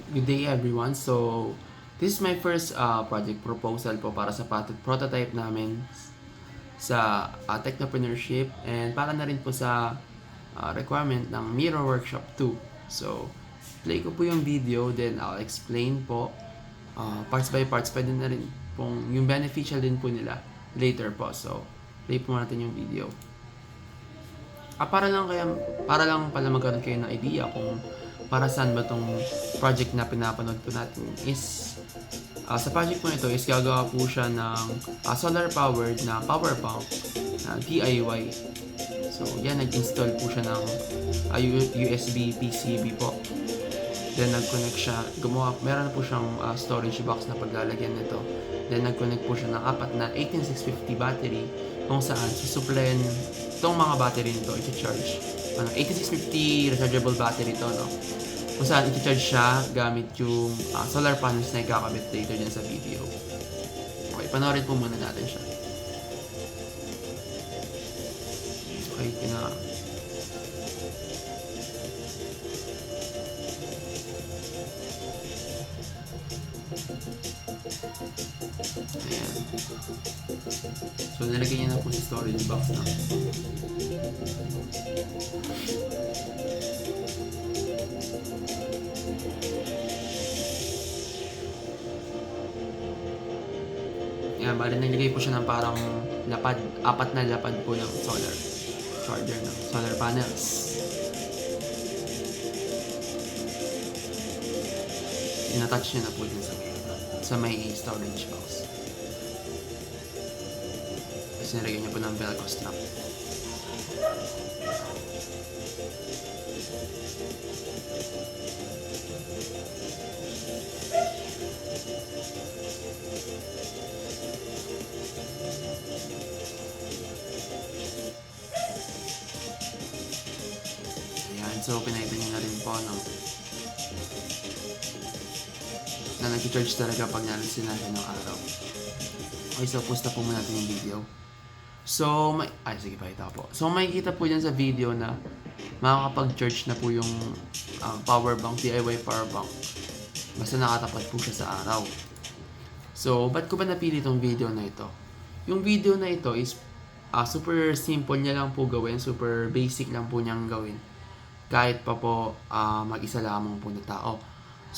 Good day everyone. So, this is my first project proposal po para sa prototype namin sa technopreneurship and para na rin po sa requirement ng Mirror Workshop 2. So, play ko po yung video, then I'll explain po parts by parts. Pwede na rin pong yung beneficial din po nila later po. So, play po natin yung video. Para lang pala magkaroon kayo ng idea kung para saan ba tong project na pinapanood po natin is sa project po ito is gagawa po siya ng solar powered na power bank na DIY. So yan, nag-install po siya ng USB PCB po. Then nag-connect siya, meron po siyang storage box na paglalagyan nito. Then nag-connect po siya ng apat na 18650 battery kung saan susuplayan itong mga battery nito i-charge. 18650 rechargeable battery to, no? Kung saan i-charge siya gamit yung solar panels na ikakabit later dyan sa video. Okay, panoorin po muna natin siya. Okay, ayan. So, nilagay niya na po sa storage box na. Yan, bali nilagay po siya ng parang lapad, apat na lapad po ng solar charger ng solar panels. In-attach niya na po dun sa may storage box. Tapos nilagay niya po ng velcro strap. Ayan, so pinaiba niya na rin po na nag-charge talaga pag nalasin natin ng araw. Okay, so post na po muna natin yung video. So, sige pa, ito po. So, makikita po dyan sa video na makakapag-charge na po yung power bank, DIY power bank. Basta nakatapat po siya sa araw. So, ba't ko ba napili itong video na ito? Yung video na ito is super simple niya lang po gawin, super basic lang po niyang gawin. Kahit pa po mag-isa lamang po na tao.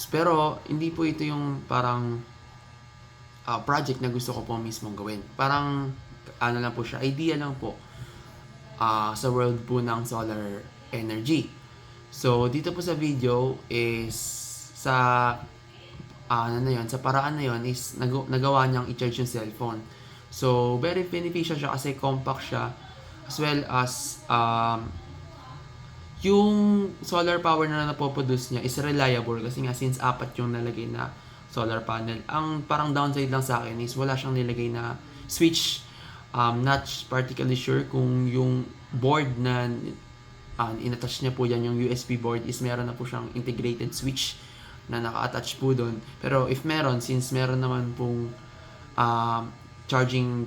Pero, hindi po ito yung parang project na gusto ko po mismong gawin. Parang, lang po siya, idea lang po sa world po ng solar energy. So, dito po sa video is sa sa paraan na yon is nagawa niyang i-charge yung cellphone. So, very beneficial siya kasi compact siya as well as yung solar power na napoproduce niya is reliable kasi nga since apat yung nalagay na solar panel. Ang parang downside lang sa akin is wala siyang nilagay na switch. Not particularly sure kung yung board na in-attach niya po yan, yung USB board is meron na po siyang integrated switch na naka-attach po doon. Pero if meron, since meron naman pong charging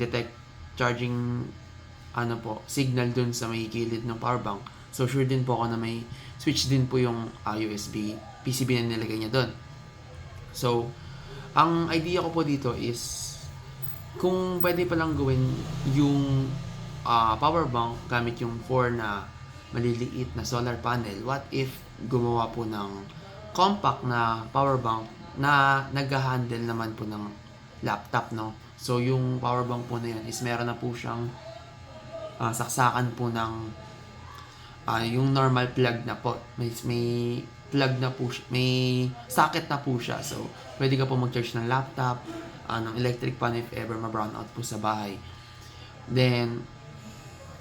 signal doon sa may gilid ng power bank, so sure din po ako na may switch din po yung USB PCB na nilagay niya doon. So, ang idea ko po dito is kung pwede palang gawin yung power bank gamit yung 4 na maliliit na solar panel, what if gumawa po ng compact na power bank na nag-handle naman po ng laptop, no? So, yung power bank po na yun is meron na po siyang saksakan po ng yung normal plug na po. May plug na po siya, may socket na po siya. So, pwede ka po mag-charge ng laptop, ng electric pan if ever ma-brown out po sa bahay. Then,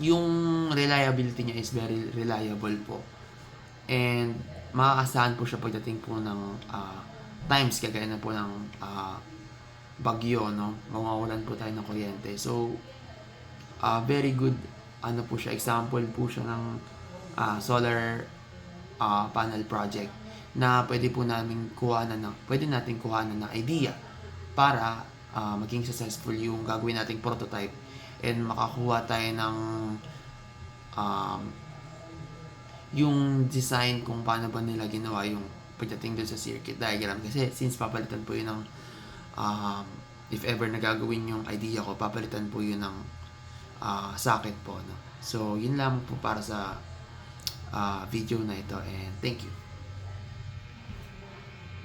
yung reliability niya is very reliable po. And, maaasahan po siya pagdating po ng times kagaya na po ng bagyo, no? Mawawalan po tayo ng kuryente. So, very good po siya. Example po siya ng solar panel project na pwede nating kuhanan ng idea para maging successful yung gagawin nating prototype and makakuha tayo ng yung design kung paano ba nila ginawa yung pagdating dun sa circuit diagram. Kasi since papalitan po yun ng if ever nagagawin yung idea ko, papalitan po yun ng socket po, no? So, yun lang po para sa video na ito, and thank you.